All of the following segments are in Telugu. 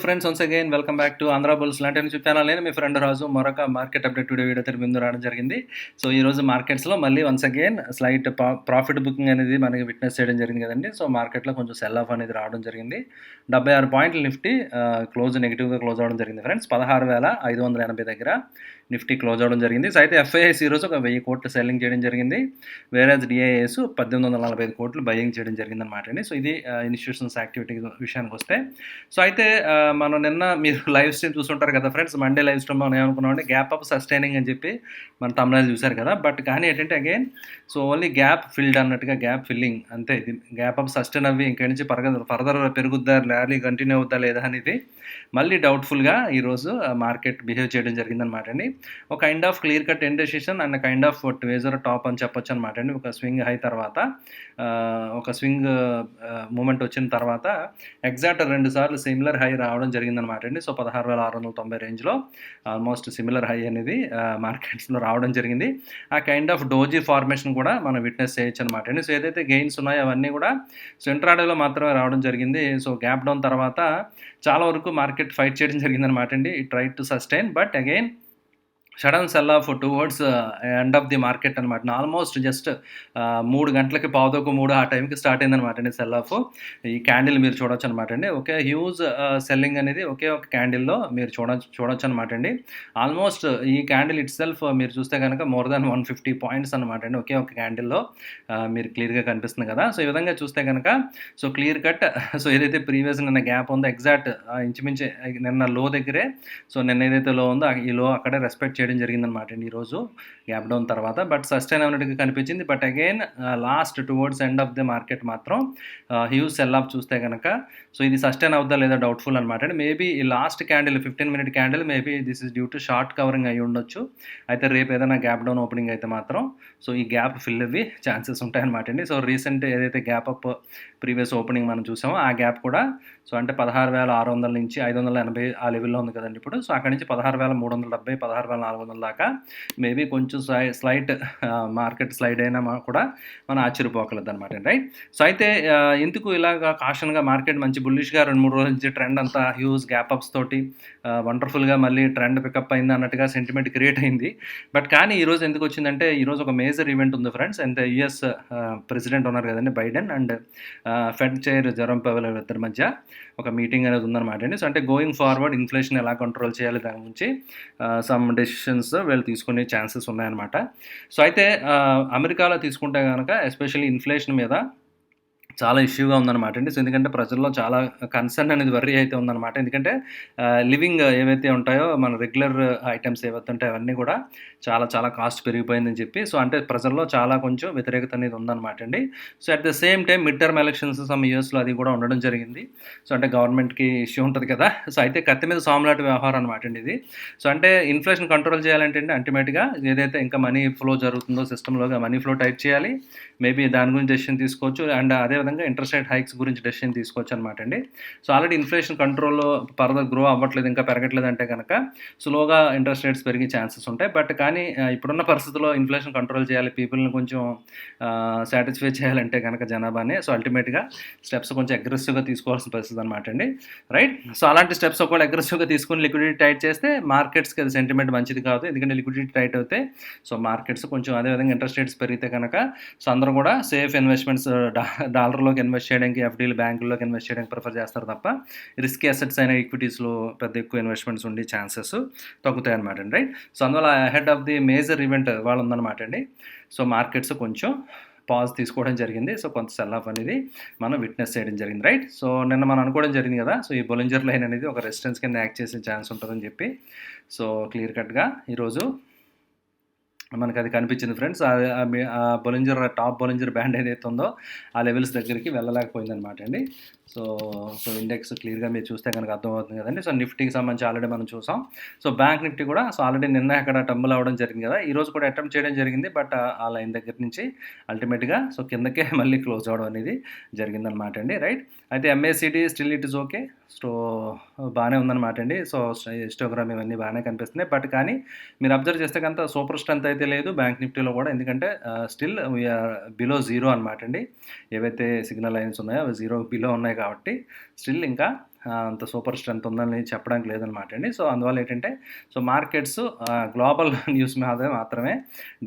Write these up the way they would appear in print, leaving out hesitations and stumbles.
Friends, once again welcome back to Andhra bulls లాంటి యూట్యూబ్ ఛానల్. నేను మీ ఫ్రెండ్ రాజు మరొక మార్కెట్ అప్డేట్ వీడియో తెర ముందు రావడం జరిగింది. సో ఈరోజు మార్కెట్స్లో మళ్ళీ once again slight profit booking అనేది మనకి విట్నెస్ చేయడం జరిగింది కదండి. సో మార్కెట్లో కొంచెం సెల్ ఆఫ్ అనేది రావడం జరిగింది. 76 పాయింట్లు నిఫ్టీ క్లోజ్ నెగిటివ్గా క్లోజ్ అవ్వడం జరిగింది ఫ్రెండ్స్. 16,580 దగ్గర నిఫ్టీ క్లోజ్ అవ్వడం జరిగింది. సో అయితే ఎఫ్ఐఎస్ ఈరోజు ఒక 1000 కోట్లు సెల్లింగ్ చేయడం జరిగింది. వేరేజ్ డిఐఎస్ 1845 కోట్లు బయింగ్ చేయడం జరిగింది అనమాట అండి. సో ఇది ఇన్స్టిట్యూషన్స్ యాక్టివిటీ విషయానికి వస్తే, సో అయితే మనం నిన్న మీరు లైవ్ స్ట్రీమ్ చూస్తుంటారు కదా ఫ్రెండ్స్. మండే లైవ్ స్ట్రీమ్ మనం ఏమనుకున్నామంటే గ్యాప్ అప్ సస్టైనింగ్ అని చెప్పి మన తమిళనాడు చూశారు కదా. బట్ కానీ ఏంటంటే again so only gap filled అన్నట్టుగా, గ్యాప్ ఫిల్లింగ్ అంతే. ఇది గ్యాప్ అప్ సస్టైన్ అవి ఇంక నుంచి ఫర్దర్ పెరుగుద్దా, ర్యాలీ కంటిన్యూ అవుద్దా లేదా అనేది మళ్ళీ డౌట్ఫుల్గా ఈరోజు మార్కెట్ బిహేవ్ చేయడం జరిగిందనమాట అండి. ఒక kind of clear cut indecision and kind of tweezer top అని చెప్పొచ్చు అనమాట అండి. ఒక స్వింగ్ హై తర్వాత ఒక స్వింగ్ మూమెంట్ వచ్చిన తర్వాత ఎగ్జాక్ట్ 2 సార్లు సిమిలర్ హై రావడం జరిగిందనమాట అండి. సో 16,690 రేంజ్లో ఆల్మోస్ట్ సిమిలర్ హై అనేది మార్కెట్స్లో రావడం జరిగింది. ఆ కైండ్ ఆఫ్ డోజీ ఫార్మేషన్ కూడా మనం విట్నెస్ చేయొచ్చు అనమాట అండి. సో ఏదైతే గెయిన్స్ ఉన్నాయో అవన్నీ కూడా సో ఇంట్రాడేలో మాత్రమే రావడం జరిగింది. సో గ్యాప్ డౌన్ తర్వాత చాలా వరకు మార్కెట్ ఫైట్ చేయడం జరిగిందనమాట అండి. It try to sustain but again sudden cell of towards end of the market అనమాట. ఆల్మోస్ట్ జస్ట్ 3 గంటలకి 2:15 ఆ టైంకి స్టార్ట్ అయిందనమాట అండి సెల్ ఆఫ్. ఈ క్యాండిల్ మీరు చూడొచ్చు అనమాట అండి. ఓకే, హ్యూజ్ సెల్లింగ్ అనేది ఒకే ఒక క్యాండిల్లో మీరు చూడొచ్చు అనమాట అండి. ఆల్మోస్ట్ ఈ క్యాండిల్ ఇట్ సెల్ఫ్ మీరు చూస్తే కనుక మోర్ దాన్ 150 పాయింట్స్ అనమాట అండి. ఒకే ఒక క్యాండిల్లో మీరు క్లియర్గా కనిపిస్తుంది కదా. సో ఈ విధంగా చూస్తే కనుక సో క్లియర్ కట్ సో ఏదైతే ప్రీవియస్ నిన్న గ్యాప్ ఉందో ఎగ్జాక్ట్ ఇంచుమించు నిన్న లో దగ్గరే, సో నిన్న ఏదైతే లో ఉందో ఈ లో అక్కడే రెస్పెక్ట్ చేయడం జరిగిందనమాట అండి ఈరోజు గ్యాప్ డౌన్ తర్వాత. బట్ సస్టైన్ అన్నట్టుగా కనిపించింది. But again last towards end of the market మాత్రం హ్యూజ్ సెల్ ఆఫ్ చూస్తే కనుక సో ఇది సస్టైన్ అవుద్దా లేదా డౌట్ఫుల్ అనమాట అండి. మేబీ ఈ last candle 15-minute candle maybe this is due to short covering అయ్యి ఉండొచ్చు. అయితే రేపు ఏదైనా గ్యాప్ డౌన్ ఓపెనింగ్ అయితే మాత్రం సో ఈ గ్యాప్ ఫిల్ అవ్వి ఛాన్సెస్ ఉంటాయన్నమాట అండి. సో రీసెంట్ ఏదైతే గ్యాప్ అప్ ప్రీవియస్ ఓపెనింగ్ మనం చూసామో ఆ గ్యాప్ కూడా సో అంటే 16,600 నుంచి 580 ఆ లెవెల్లో ఉంది కదండి ఇప్పుడు. సో అక్కడి నుంచి 16,370, 16,400 దాకా మేబీ కొంచెం స్లైట్ మార్కెట్ స్లైడ్ అయినా కూడా మనం ఆశ్చర్యపోకలేదు అనమాట, రైట్. సో అయితే ఎందుకు ఇలాగా కాషన్గా మార్కెట్ మంచి బుల్లిష్గా 2-3 రోజుల నుంచి ట్రెండ్ అంతా హ్యూజ్ గ్యాప్ అప్స్ తోటి వండర్ఫుల్గా మళ్ళీ ట్రెండ్ పికప్ అయింది అన్నట్టుగా సెంటిమెంట్ క్రియేట్ అయింది. బట్ కానీ ఈరోజు ఎందుకు వచ్చిందంటే ఈరోజు ఒక మేజర్ ఈవెంట్ ఉంది ఫ్రెండ్స్. అంటే యుఎస్ ప్రెసిడెంట్ ఉన్నారు కదండి Biden and fed chair Jerome Powell ఇద్దరి మధ్య ఒక మీటింగ్ అనేది ఉందన్నమాట అండి. సో అంటే గోయింగ్ ఫార్వర్డ్ ఇన్ఫ్లేషన్ ఎలా కంట్రోల్ చేయాలి దాని గురించి సమ్ డెసిషన్స్ వీళ్ళు తీసుకునే ఛాన్సెస్ ఉన్నాయన్నమాట. సో అయితే అమెరికాలో తీసుకుంటే కనుక ఎస్పెషల్లీ ఇన్ఫ్లేషన్ మీద చాలా ఇష్యూగా ఉందన్నమాట అండి. సో ఎందుకంటే ప్రజల్లో చాలా కన్సర్న్ అనేది వర్రీ అయితే ఉందన్నమాట. ఎందుకంటే లివింగ్ ఏవైతే ఉంటాయో మన రెగ్యులర్ ఐటమ్స్ ఏవైతే ఉంటాయో అవన్నీ కూడా చాలా చాలా కాస్ట్ పెరిగిపోయిందని చెప్పి సో అంటే ప్రజల్లో చాలా కొంచెం వ్యతిరేకత అనేది ఉందన్నమాట అండి. So at the same time mid term elections some ఇయర్స్లో అది కూడా ఉండడం జరిగింది. సో అంటే గవర్నమెంట్కి ఇష్యూ ఉంటుంది కదా. సో అయితే కత్తి మీద సాములాట వ్యవహారం అనమాట అండి ఇది. సో అంటే ఇన్ఫ్లేషన్ కంట్రోల్ చేయాలంటే అల్టిమేట్గా ఏదైతే ఇంకా మనీ ఫ్లో జరుగుతుందో సిస్టంలోగా మనీ ఫ్లో టైట్ చేయాలి. మేబీ దాని గురించి డెసిషన్ తీసుకోవచ్చు. అండ్ అదేవిధంగా ఇంట్రెస్ట్ రేట్ హైక్స్ గురించి డెసిషన్ తీసుకోవచ్చు అనమాట అండి. సో ఆల్రెడీ ఇన్ఫ్లేషన్ కంట్రోల్లో ఫర్దర్ గ్రో అవ్వట్లేదు, ఇంకా పెరగట్లేదు అంటే కనుక స్లోగా ఇంట్రెస్ట్ రేట్స్ పెరిగే ఛాన్సెస్ ఉంటాయి. బట్ కానీ ఇప్పుడున్న పరిస్థితుల్లో ఇన్ఫ్లేషన్ కంట్రోల్ చేయాలి, పీపుల్ని కొంచెం సాటిస్ఫై చేయాలంటే కనుక జనాభాని సో అల్టిమేట్గా స్టెప్స్ కొంచెం అగ్రెసివ్గా తీసుకోవాల్సిన పరిస్థితి అనమాట అండి, రైట్. సో అలాంటి స్టెప్స్ ఒకవేళ అగ్రెసివ్గా తీసుకుని లిక్విడిటీ టైట్ చేస్తే మార్కెట్స్కి అది సెంటిమెంట్ మంచిది కాదు. ఎందుకంటే లిక్విడిటీ టైట్ అవుతే సో మార్కెట్స్ కొంచెం అదేవిధంగా ఇంట్రెస్ట్ రేట్స్ పెరిగితే కనుక సో అందరూ కూడా సేఫ్ ఇన్వెస్ట్మెంట్స్ డాలర్లోకి ఇన్వెస్ట్ చేయడానికి, ఎఫ్డీలు బ్యాంకుల్లోకి ఇన్వెస్ట్ చేయడానికి ప్రిఫర్ చేస్తారు తప్ప రిస్క్ అసెట్స్ అయిన ఈక్విటీస్లో పెద్ద ఎక్కువ ఇన్వెస్ట్మెంట్స్ ఉండే ఛాన్సెస్ తగ్గుతాయి అనమాట అండి, రైట్. సో అందువల్ల ahead of the major event వాళ్ళు ఉందన్నమాట అండి. సో మార్కెట్స్ కొంచెం పాజ్ తీసుకోవడం జరిగింది. సో కొంత సెల్ ఆఫ్ అనేది మనం విట్నెస్ చేయడం జరిగింది, రైట్. సో నిన్న మనం అనుకోవడం జరిగింది కదా సో ఈ బొలింజర్ లైన్ అనేది ఒక రెసిస్టెన్స్ కింద యాక్ట్ చేసే ఛాన్స్ ఉంటుందని చెప్పి సో క్లియర్ కట్గా ఈరోజు మనకు అది కనిపించింది ఫ్రెండ్స్. ఆ బొలింజర్ టాప్ బొలింజర్ బ్యాండ్ ఏదైతే ఉందో ఆ లెవెల్స్ దగ్గరికి వెళ్ళలేకపోయిందనమాట అండి. సో ఇండెక్స్ క్లియర్గా మీరు చూస్తే కనుక అర్థమవుతుంది కదండి. సో నిఫ్టీకి సంబంధించి ఆల్రెడీ మనం చూసాం. సో బ్యాంక్ నిఫ్టీ కూడా సో ఆల్రెడీ నిన్న అక్కడ టంబుల్ అవ్వడం జరిగింది కదా. ఈరోజు కూడా అటెంప్ట్ చేయడం జరిగింది. బట్ ఆ లైన్ దగ్గర నుంచి అల్టిమేట్గా సో కిందకే మళ్ళీ క్లోజ్ అవ్వడం అనేది జరిగిందనమాట అండి, రైట్. అయితే MACT still it is okay. So బాగానే ఉందన్నమాట అండి. సో హిస్టోగ్రామ్ ఇవన్నీ బాగానే కనిపిస్తున్నాయి. బట్ కానీ మీరు అబ్జర్వ్ చేస్తే కనుక సూపర్ స్ట్రెంత్ అయితే లేదు బ్యాంక్ నిఫ్టీలో కూడా. ఎందుకంటే స్టిల్ వీఆర్ బిలో జీరో అనమాట అండి. ఏవైతే సిగ్నల్ లైన్స్ ఉన్నాయో అవి జీరో బిలో ఉన్నాయి కాబట్టి స్టిల్ ఇంకా అంత సూపర్ స్ట్రెంత్ ఉందని చెప్పడానికి లేదనమాట అండి. సో అందువల్ల ఏంటంటే సో మార్కెట్స్ గ్లోబల్ న్యూస్ మీద మాత్రమే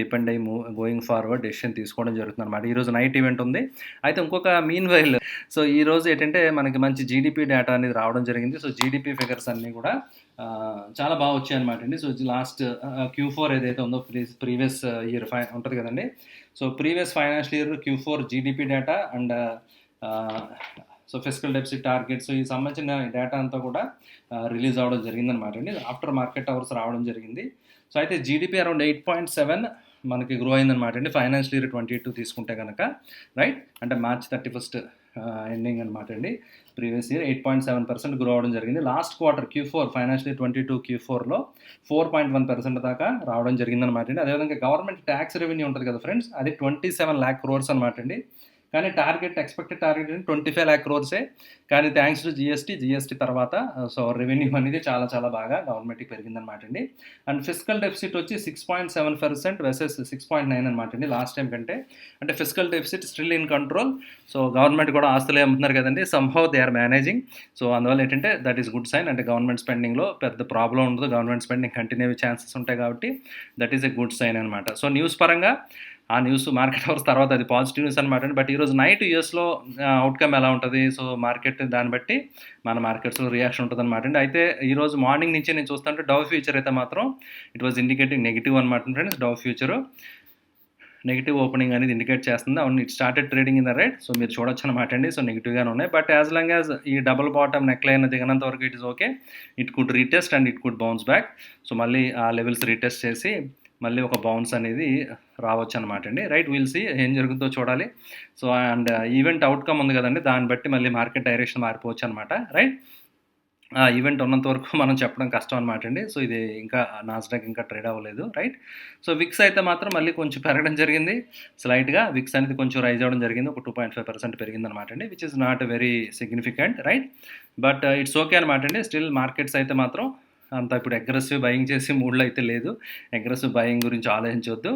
డిపెండ్ అయ్యి గోయింగ్ ఫార్వర్డ్ డెసిషన్ తీసుకోవడం జరుగుతుందన్నమాట. ఈరోజు నైట్ ఈవెంట్ ఉంది. అయితే ఇంకొక మీన్ వైల్ సో ఈరోజు ఏంటంటే మనకి మంచి జీడిపి డేటా అనేది రావడం జరిగింది. సో జీడిపి ఫిగర్స్ అన్నీ కూడా చాలా బాగా వచ్చాయన్నమాట అండి. సో లాస్ట్ Q4 ఏదైతే ఉందో ప్రీవియస్ ఇయర్ ఉంటుంది కదండి. So previous financial year Q4 GDP data and so fiscal deficit targets ఈ సంబంధించిన డేటా అంతా కూడా రిలీజ్ అవ్వడం జరిగిందనమాట అండి. ఆఫ్టర్ మార్కెట్ అవర్స్ రావడం జరిగింది. సో అయితే జీడిపి అరౌండ్ 8.7 మనకి గ్రో అయిందనమాట అండి ఫైనాన్షియల్ ఇయర్ 22 తీసుకుంటే కనుక, రైట్, అంటే March 31st ఎండింగ్ అనమాట అండి. ప్రీవియస్ ఇయర్ 8.7% గ్రో అవడం జరిగింది. Last quarter Q4 financial year 22 Q4లో 4.1% దాకా రావడం జరిగిందనమాట అండి. అదేవిధంగా గవర్నమెంట్ ట్యాక్స్ రెవెన్యూ ఉంటుంది కదా ఫ్రెండ్స్, అది 27 lakh crores అనమాట అండి. కానీ ఎక్స్పెక్టెడ్ టార్గెట్ 25 lakh crores. కానీ థ్యాంక్స్ టు జిఎస్టీ తర్వాత సో రెవెన్యూ అనేది చాలా చాలా బాగా గవర్నమెంట్కి పెరిగిందనమాట అండి. అండ్ ఫిస్కల్ డెఫిసిట్ వచ్చి 6.7% వెసెస్ 6.9 అనమాట అండి లాస్ట్ టైం కంటే. అంటే fiscal deficit still in control. So government కూడా ఆస్తులే అమ్ముతున్నారు కదండి, somehow they are managing. So అందువల్ల ఏంటంటే దట్ ఈస్ గుడ్ సైన్. అంటే గవర్నమెంట్ స్పెండింగ్లో పెద్ద ప్రాబ్లం ఉండదు, గవర్నమెంట్ స్పెండింగ్ కంటిన్యూ ఛాన్సెస్ ఉంటాయి కాబట్టి that is a good sign అనమాట. సో న్యూస్ పరంగా ఆ న్యూస్ మార్కెట్ అవర్స్ తర్వాత అది పాజిటివ్ న్యూస్ అనమాట. బట్ ఈరోజు నైట్ యూఎస్లో అవుట్కమ్ ఎలా ఉంటుంది, సో మార్కెట్ దాన్ని బట్టి మన మార్కెట్స్లో రియాక్షన్ ఉంటుంది అనమాట అండి. అయితే ఈరోజు మార్నింగ్ నుంచి నేను చూస్తుంటే డవ్ ఫ్యూచర్ అయితే మాత్రం ఇట్ వాజ్ ఇండికేటింగ్ నెగిటివ్ అనమాట friends. Dove future negative opening అనేది ఇండికేట్ చేస్తుంది. అవును, it started trading in the red. So మీరు చూడొచ్చు అనమాట అండి. సో నెగిటివ్గానే ఉన్నాయి. బట్ యాజ్ లాంగ్ యాజ్ ఈ డబుల్ బాటమ్ నెక్ లైన్ దిగినంత వరకు it is okay. It could retest and it could bounce back. So మళ్ళీ ఆ లెవెల్స్ రీటెస్ట్ చేసి మళ్ళీ ఒక బౌన్స్ అనేది రావచ్చు అనమాట అండి. రైట్, విల్ సీ ఏం జరుగుతుందో చూడాలి. సో అండ్ ఈవెంట్ అవుట్కమ్ ఉంది కదండి, దాన్ని బట్టి మళ్ళీ మార్కెట్ డైరెక్షన్ మారిపోవచ్చు అనమాట. రైట్, ఆ ఈవెంట్ ఉన్నంత వరకు మనం చెప్పడం కష్టం అనమాట అండి. సో ఇది ఇంకా నాస్డాక్ ఇంకా ట్రేడ్ అవ్వలేదు. రైట్, సో విక్స్ అయితే మాత్రం మళ్ళీ కొంచెం పెరగడం జరిగింది స్లైట్గా. విక్స్ అనేది కొంచెం రైజ్ అవ్వడం జరిగింది, ఒక 2.5% పెరిగింది అనమాట అండి, which is not very significant. Right, but it's okay అనమాట అండి. స్టిల్ మార్కెట్స్ అయితే మాత్రం అంత ఇప్పుడు అగ్రెసివ్ బయింగ్ చేసి మూడ్లో అయితే లేదు. అగ్రెసివ్ బయింగ్ గురించి ఆలోచించవద్దు.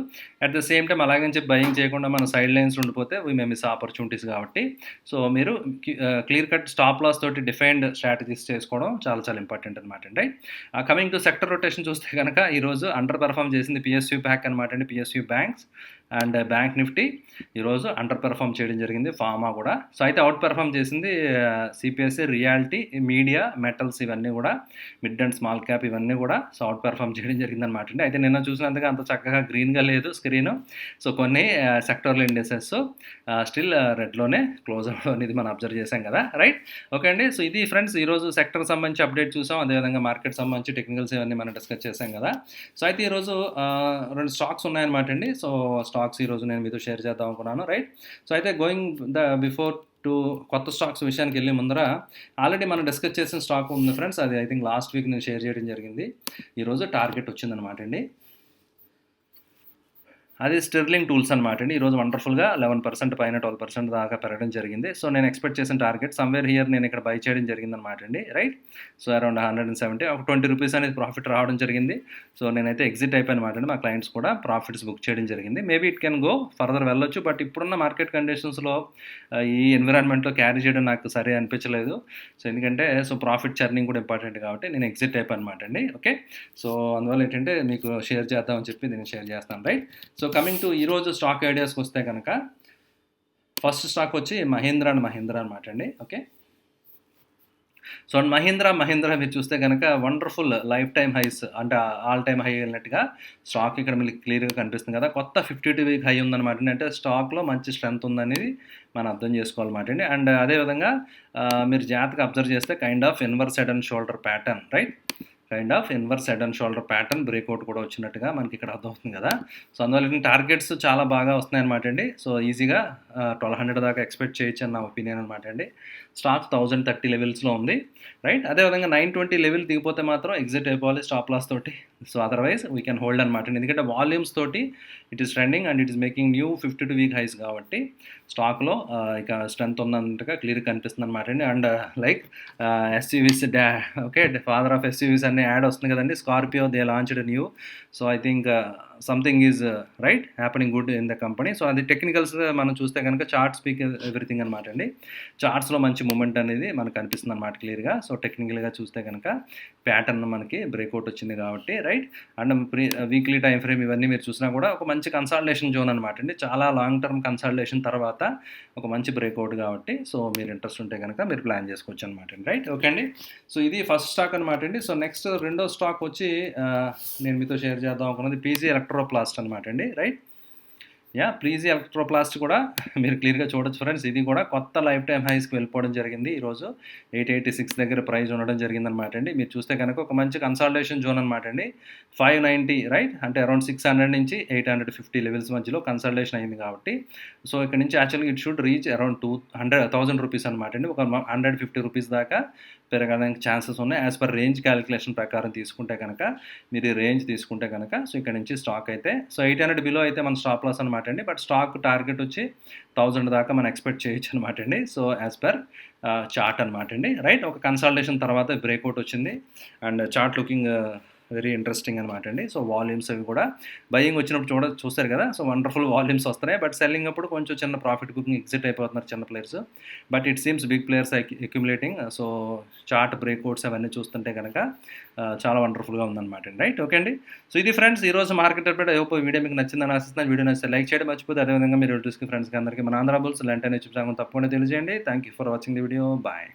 అట్ ద సేమ్ టైం అలాగని చెప్పి బయింగ్ చేయకుండా మన సైడ్ లైన్స్ ఉండిపోతే వీ మే మిస్ ఆపర్చునిటీస్ కాబట్టి సో మీరు క్లియర్ కట్ స్టాప్ లాస్ తోటి డిఫైన్డ్ స్ట్రాటజీస్ చేసుకోవడం చాలా చాలా ఇంపార్టెంట్ అనమాట అండి. కమింగ్ టు సెక్టర్ రొటేషన్ చూస్తే కనుక ఈరోజు అండర్ పెర్ఫామ్ చేసింది పిఎస్యూ బ్యాంక్ అనమాట అండి. PSU banks and bank Nifty ఈరోజు అండర్ పెర్ఫామ్ చేయడం జరిగింది. ఫార్మా కూడా. సో అయితే అవుట్ పెర్ఫామ్ చేసింది సిపిఎస్సి, రియాలిటీ, మీడియా, మెటల్స్ ఇవన్నీ కూడా, మిడ్ అండ్ స్మాల్ క్యాప్ ఇవన్నీ కూడా సో అవుట్ పెర్ఫామ్ చేయడం జరిగింది అనమాట అండి. అయితే నిన్న చూసినందుకు అంత చక్కగా గ్రీన్గా లేదు స్క్రీన్. సో కొన్ని సెక్టర్ల ఇండెసెస్ స్టిల్ రెడ్లోనే క్లోజ్ అవ్వడం అనేది మనం అబ్జర్వ్ చేసాం కదా. రైట్, ఓకే అండి. సో ఇది ఫ్రెండ్స్ ఈరోజు సెక్టర్ సంబంధించి అప్డేట్ చూసాం. అదేవిధంగా మార్కెట్ సంబంధించి టెక్నికల్స్ ఇవన్నీ మనం డిస్కస్ చేసాం కదా. సో అయితే ఈరోజు 2 స్టాక్స్ ఉన్నాయన్నమాట అండి. సో స్టాక్స్ ఈరోజు నేను మీతో షేర్ చేద్దాం అనుకున్నాను. రైట్, సో అయితే గోయింగ్ బిఫోర్ టు కొత్త స్టాక్స్ విషయానికి వెళ్ళే ముందర ఆల్రెడీ మనం డిస్కస్ చేసిన స్టాక్ ఉంది ఫ్రెండ్స్. అది ఐ థింక్ లాస్ట్ వీక్ నేను షేర్ చేయడం జరిగింది. ఈరోజు టార్గెట్ వచ్చిందనమాట అండి. అది స్టెర్లింగ్ టూల్స్ అనమాట అండి. ఈరోజు వండర్ఫుల్గా 11% పైన 12% దాకా పెరగడం జరిగింది. సో నేను ఎక్స్పెక్ట్ చేసిన టార్గెట్ సమ్వేర్ హియర్ నేను ఇక్కడ బై చేయడం జరిగింది అనమాట అండి. రైట్, సో అరౌండ్ 170 ఒక 20 రూపీస్ అనేది ప్రాఫిట్ రావడం జరిగింది. సో నేనైతే ఎగ్జిట్ అయిపోయాను అనమాట అండి. మా క్లయింట్స్ కూడా ప్రాఫిట్స్ బుక్ చేయడం జరిగింది. Maybe it can go further వెళ్ళొచ్చు. బట్ ఇప్పుడున్న మార్కెట్ కండిషన్స్లో ఈ ఎన్విరాన్మెంట్లో క్యారీ చేయడం నాకు సరే అనిపించలేదు. సో ఎందుకంటే సో ప్రాఫిట్ చర్నింగ్ కూడా ఇంపార్టెంట్ కాబట్టి నేను ఎగ్జిట్ అయిపోయాను అనమాట అండి. ఓకే, సో అందువల్ల ఏంటంటే మీకు షేర్ చేద్దామని చెప్పి నేను షేర్ చేస్తాను. రైట్, సో కమింగ్ టు ఈరోజు స్టాక్ ఐడియాస్కి వస్తే కనుక ఫస్ట్ స్టాక్ వచ్చి మహీంద్రా అనమాట అండి. ఓకే, సో మహీంద్రా మీరు చూస్తే కనుక వండర్ఫుల్ లైఫ్ టైమ్ హైస్, అంటే ఆల్ టైమ్ హై వెళ్ళినట్టుగా స్టాక్ ఇక్కడ మీకు క్లియర్గా కనిపిస్తుంది కదా. కొత్త 52 వీక్ హై ఉందన్నమాట అండి. అంటే స్టాక్లో మంచి స్ట్రెంత్ ఉందనేది మనం అర్థం చేసుకోవాలన్నమాట అండి. అండ్ అదేవిధంగా మీరు జాగ్రత్తగా అబ్జర్వ్ చేస్తే kind of inverse head and shoulder pattern, right, kind of inverse head and shoulder pattern breakout కూడా వచ్చినట్టుగా మనకి ఇక్కడ అర్థమవుతుంది కదా. సో అందువల్ల టార్గెట్స్ చాలా బాగా వస్తున్నాయి అనమాట అండి. సో ఈజీగా 1200 దాకా ఎక్స్పెక్ట్ చేయొచ్చు అని నా ఒపీనియన్ అనమాట అండి. స్టాక్ 1030 లెవెల్స్లో ఉంది. రైట్, అదేవిధంగా 920 లెవెల్ దిగిపోతే మాత్రం ఎగ్జిట్ అయిపోవాలి స్టాప్ లాస్ తోటి. So otherwise we can hold అనమాట అండి. ఎందుకంటే వాల్యూమ్స్ తోటి it is trending and it is making new 52 week highs కాబట్టి స్టాక్లో ఇక స్ట్రెంత్ ఉన్నట్టుగా క్లియర్గా కనిపిస్తుంది అనమాట అండి. And like SUVs okay, father of SUVs అనే యాడ్ వస్తుంది కదండి. Scorpio they launched new. So I think something is right happening good in the company. So అది టెక్నికల్స్ మనం చూస్తే కనుక చార్ట్ స్పీక్ ఎవ్రీథింగ్ అనమాట అండి. చార్ట్స్లో మంచి మూమెంట్ అనేది మనకు కనిపిస్తుంది అనమాట క్లియర్గా. సో టెక్నికల్గా చూస్తే కనుక ప్యాటర్న్ మనకి బ్రేక్అవుట్ వచ్చింది కాబట్టి right. And weekly time frame ఇవన్నీ మీరు చూసినా కూడా ఒక మంచి కన్సాలిడేషన్ జోన్ అనమాట అండి. చాలా లాంగ్ టర్మ్ కన్సాలిడేషన్ తర్వాత ఒక మంచి బ్రేక్అవుట్ కాబట్టి సో మీరు ఇంట్రెస్ట్ ఉంటే కనుక మీరు ప్లాన్ చేసుకోవచ్చు అనమాట అండి. రైట్, ఓకే అండి. సో ఇది ఫస్ట్ స్టాక్ అనమాట అండి. సో నెక్స్ట్ రెండో స్టాక్ వచ్చి నేను మీతో షేర్ చేద్దాం అనుకున్నది పీజీ ఎలక్ట్రోప్లాస్ట్ అనమాట అండి. రైట్, పీజీ ఎలక్ట్రోప్లాస్ట్ కూడా మీరు క్లియర్గా చూడొచ్చు ఫ్రెండ్స్. ఇది కూడా కొత్త లైఫ్ టైం హైస్కి వెళ్ళిపోవడం జరిగింది. ఈరోజు 886 దగ్గర ప్రైస్ ఉండడం జరిగింది అనమాట అండి. మీరు చూస్తే కనుక ఒక మంచి కన్సాలిడేషన్ జోన్ అనమాట అండి. 590 రైట్, అంటే అరౌండ్ 600 నుంచి 850 లెవెల్స్ మధ్యలో కన్సాలిడేషన్ అయింది కాబట్టి సో ఇక్కడ నుంచి యాక్చువల్గా it should reach around 1000 rupees అనమాట అండి. ఒక 150 రూపీస్ దాకా పెరగడానికి ఛాన్సెస్ ఉన్నాయి యాజ్ పర్ రేంజ్ క్యాలిక్యులేషన్ ప్రకారం తీసుకుంటే కనుక. మీరు ఈ రేంజ్ తీసుకుంటే కనుక సో ఇక్కడ నుంచి స్టాక్ అయితే సో 800 బిలో అయితే మన స్టాప్ లాస్ అనమాట అండి. బట్ స్టాక్ టార్గెట్ వచ్చి 1000 దాకా మనం ఎక్స్పెక్ట్ చేయొచ్చు అనమాట అండి. సో యాజ్ పర్ చార్ట్ అనమాట అండి. రైట్, ఒక కన్సల్టేషన్ తర్వాత బ్రేక్అవుట్ వచ్చింది and chart looking very interesting అనమాట అండి. సో వాల్యూమ్స్ అవి కూడా బయింగ్ వచ్చినప్పుడు చూస్తారు కదా. సో వండర్ఫుల్ వాల్యూమ్స్ వస్తున్నాయి. బట్ సెల్లింగ్ అప్పుడు కొంచెం చిన్న ప్రాఫిట్ బుకింగ్ ఎగ్జిట్ అయిపోతున్నారు చిన్న players. But it seems big players accumulating. So chart breakouts అవన్నీ చూస్తుంటే కనుక చాలా వండర్ఫుల్గా ఉందన్నమాట అండి. రైట్, ఓకే అండి. సో ఇది ఫ్రెండ్స్ ఈరోజు market update. I hope video మీకు నచ్చిందని ఆశిస్తున్నాను. వీడియో నచ్చితే లైక్ చేయడం మర్చిపోతే, అదేవిధంగా మీరు రిలేటివ్స్కి ఫ్రెండ్స్కి అందరికీ మన ఆంధ్ర బుల్స్ లాంటి యూట్యూబ్ ఛానల్ తప్పకుండా తెలియజేయండి. Thank you for watching the video. Bye.